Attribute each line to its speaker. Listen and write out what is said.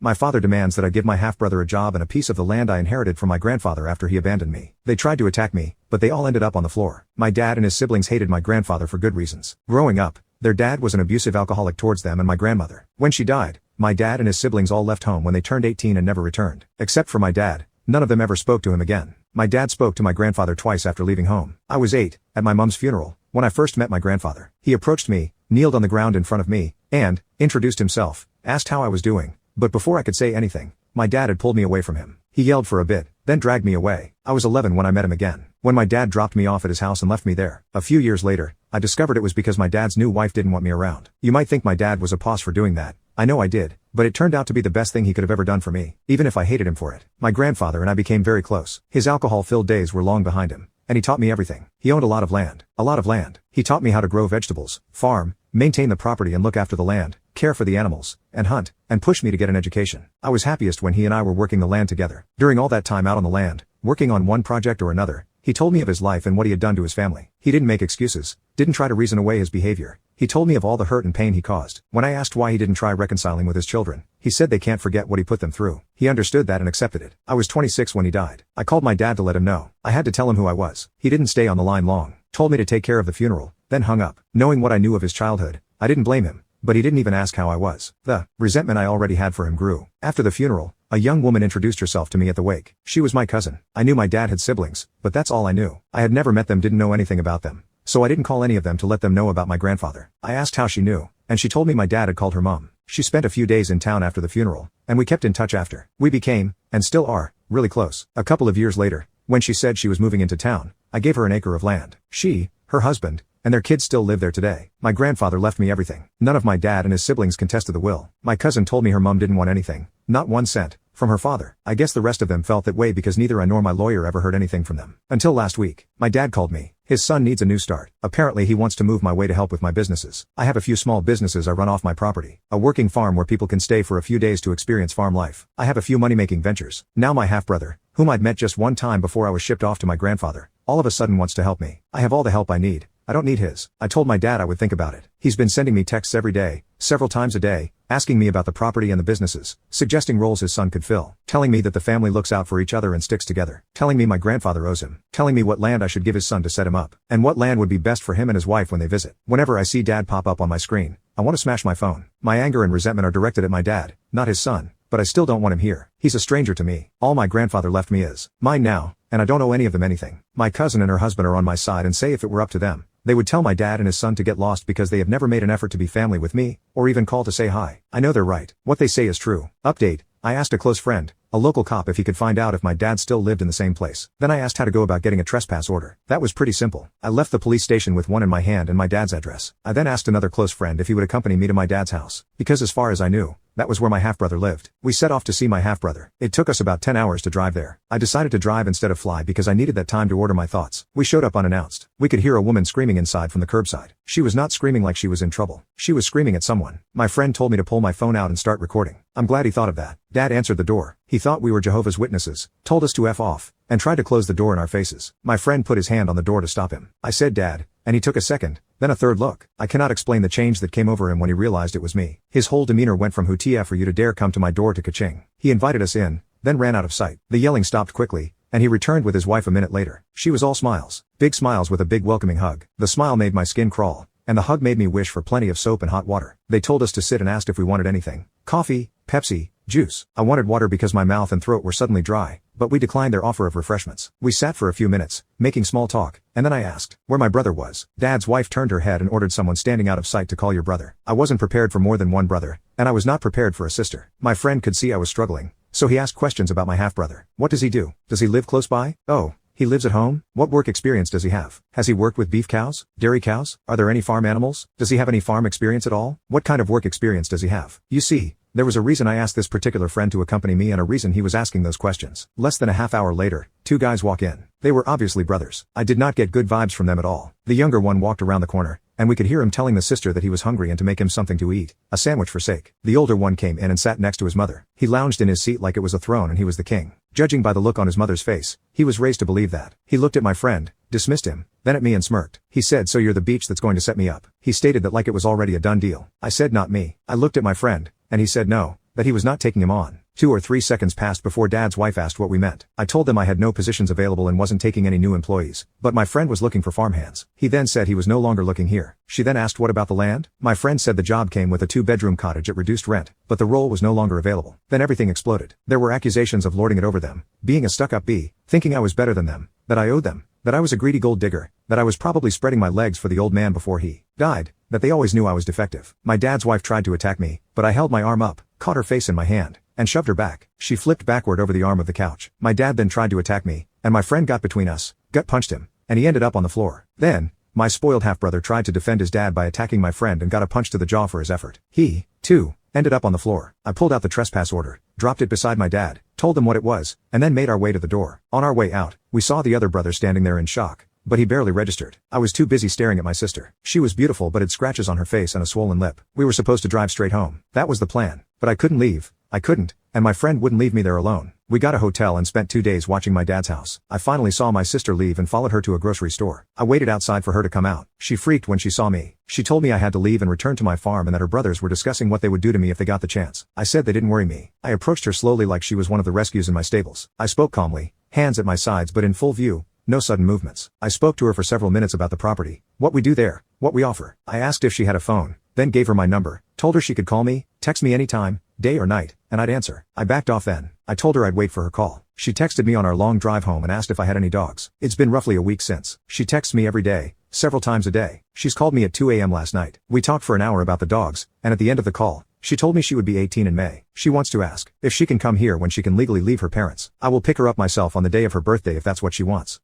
Speaker 1: My father demands that I give my half-brother a job and a piece of the land I inherited from my grandfather after he abandoned me. They tried to attack me, but they all ended up on the floor. My dad and his siblings hated my grandfather for good reasons. Growing up, their dad was an abusive alcoholic towards them and my grandmother. When she died, my dad and his siblings all left home when they turned 18 and never returned. Except for my dad, none of them ever spoke to him again. My dad spoke to my grandfather twice after leaving home. I was 8, at my mom's funeral, when I first met my grandfather. He approached me, kneeled on the ground in front of me, and introduced himself, asked how I was doing. But before I could say anything, my dad had pulled me away from him. He yelled for a bit, then dragged me away. I was 11 when I met him again. When my dad dropped me off at his house and left me there. A few years later, I discovered it was because my dad's new wife didn't want me around. You might think my dad was a boss for doing that. I know I did, but it turned out to be the best thing he could have ever done for me, even if I hated him for it. My grandfather and I became very close. His alcohol-filled days were long behind him, and he taught me everything. He owned a lot of land. A lot of land. He taught me how to grow vegetables, farm, maintain the property and look after the land, care for the animals, and hunt, and push me to get an education. I was happiest when he and I were working the land together. During all that time out on the land, working on one project or another, he told me of his life and what he had done to his family. He didn't make excuses, didn't try to reason away his behavior. He told me of all the hurt and pain he caused. When I asked why he didn't try reconciling with his children, he said they can't forget what he put them through. He understood that and accepted it. I was 26 when he died. I called my dad to let him know. I had to tell him who I was. He didn't stay on the line long, told me to take care of the funeral, then hung up. Knowing what I knew of his childhood, I didn't blame him, but he didn't even ask how I was. The resentment I already had for him grew. After the funeral, a young woman introduced herself to me at the wake. She was my cousin. I knew my dad had siblings, but that's all I knew. I had never met them, didn't know anything about them, so I didn't call any of them to let them know about my grandfather. I asked how she knew, and she told me my dad had called her mom. She spent a few days in town after the funeral, and we kept in touch after. We became, and still are, really close. A couple of years later, when she said she was moving into town, I gave her an acre of land. She, her husband, and their kids still live there today. My grandfather left me everything. None of my dad and his siblings contested the will. My cousin told me her mom didn't want anything, not 1 cent, from her father. I guess the rest of them felt that way because neither I nor my lawyer ever heard anything from them. Until last week, my dad called me. His son needs a new start. Apparently he wants to move my way to help with my businesses. I have a few small businesses I run off my property. A working farm where people can stay for a few days to experience farm life. I have a few money-making ventures. Now my half-brother, whom I'd met just one time before I was shipped off to my grandfather, all of a sudden wants to help me. I have all the help I need. I don't need his. I told my dad I would think about it. He's been sending me texts every day, several times a day, asking me about the property and the businesses, suggesting roles his son could fill, telling me that the family looks out for each other and sticks together, telling me my grandfather owes him, telling me what land I should give his son to set him up, and what land would be best for him and his wife when they visit. Whenever I see dad pop up on my screen, I want to smash my phone. My anger and resentment are directed at my dad, not his son, but I still don't want him here. He's a stranger to me. All my grandfather left me is mine now, and I don't owe any of them anything. My cousin and her husband are on my side and say if it were up to them, they would tell my dad and his son to get lost because they have never made an effort to be family with me, or even call to say hi. I know they're right. What they say is true. Update: I asked a close friend, a local cop, if he could find out if my dad still lived in the same place. Then I asked how to go about getting a trespass order. That was pretty simple. I left the police station with one in my hand and my dad's address. I then asked another close friend if he would accompany me to my dad's house, because as far as I knew, that was where my half-brother lived. We set off to see my half-brother. It took us about 10 hours to drive there. I decided to drive instead of fly because I needed that time to order my thoughts. We showed up unannounced. We could hear a woman screaming inside from the curbside. She was not screaming like she was in trouble. She was screaming at someone. My friend told me to pull my phone out and start recording. I'm glad he thought of that. Dad answered the door. He thought we were Jehovah's Witnesses, told us to F off, and tried to close the door in our faces. My friend put his hand on the door to stop him. I said Dad, and he took a second, then a third look. I cannot explain the change that came over him when he realized it was me. His whole demeanor went from "Who TF are you to dare come to my door" to ka-ching. He invited us in, then ran out of sight. The yelling stopped quickly, and he returned with his wife a minute later. She was all smiles. Big smiles with a big welcoming hug. The smile made my skin crawl, and the hug made me wish for plenty of soap and hot water. They told us to sit and asked if we wanted anything. Coffee, Pepsi, juice. I wanted water because my mouth and throat were suddenly dry, but we declined their offer of refreshments. We sat for a few minutes, making small talk, and then I asked where my brother was. Dad's wife turned her head and ordered someone standing out of sight to call your brother. I wasn't prepared for more than one brother, and I was not prepared for a sister. My friend could see I was struggling, so he asked questions about my half-brother. What does he do? Does he live close by? Oh, he lives at home? What work experience does he have? Has he worked with beef cows? Dairy cows? Are there any farm animals? Does he have any farm experience at all? What kind of work experience does he have? You see, there was a reason I asked this particular friend to accompany me and a reason he was asking those questions. Less than a half hour later, 2 guys walk in. They were obviously brothers. I did not get good vibes from them at all. The younger one walked around the corner, and we could hear him telling the sister that he was hungry and to make him something to eat, a sandwich for sake. The older one came in and sat next to his mother. He lounged in his seat like it was a throne and he was the king. Judging by the look on his mother's face, he was raised to believe that. He looked at my friend, dismissed him, then at me and smirked. He said, "So you're the beach that's going to set me up." He stated that like it was already a done deal. I said, "Not me." I looked at my friend, and he said, "No, that he was not taking him on. 2 or 3 seconds passed before Dad's wife asked what we meant. I told them I had no positions available and wasn't taking any new employees, but my friend was looking for farmhands. He then said he was no longer looking here. She then asked what about the land? My friend said the job came with a 2-bedroom cottage at reduced rent, but the role was no longer available. Then everything exploded. There were accusations of lording it over them, being a stuck-up bee, thinking I was better than them, that I owed them, that I was a greedy gold digger, that I was probably spreading my legs for the old man before he died, that they always knew I was defective. My dad's wife tried to attack me, but I held my arm up, caught her face in my hand, and shoved her back. She flipped backward over the arm of the couch. My dad then tried to attack me, and my friend got between us, gut punched him, and he ended up on the floor. Then, my spoiled half-brother tried to defend his dad by attacking my friend and got a punch to the jaw for his effort. He, too, ended up on the floor. I pulled out the trespass order, dropped it beside my dad, told them what it was, and then made our way to the door. On our way out, we saw the other brother standing there in shock, but he barely registered. I was too busy staring at my sister. She was beautiful but had scratches on her face and a swollen lip. We were supposed to drive straight home. That was the plan. But I couldn't leave. I couldn't, and my friend wouldn't leave me there alone. We got a hotel and spent 2 days watching my dad's house. I finally saw my sister leave and followed her to a grocery store. I waited outside for her to come out. She freaked when she saw me. She told me I had to leave and return to my farm and that her brothers were discussing what they would do to me if they got the chance. I said they didn't worry me. I approached her slowly like she was one of the rescues in my stables. I spoke calmly, hands at my sides but in full view, no sudden movements. I spoke to her for several minutes about the property, what we do there, what we offer. I asked if she had a phone, then gave her my number, told her she could call me, text me anytime, day or night, and I'd answer. I backed off then. I told her I'd wait for her call. She texted me on our long drive home and asked if I had any dogs. It's been roughly a week since. She texts me every day, several times a day. She's called me at 2 a.m. last night. We talked for an hour about the dogs, and at the end of the call, she told me she would be 18 in May. She wants to ask if she can come here when she can legally leave her parents. I will pick her up myself on the day of her birthday if that's what she wants.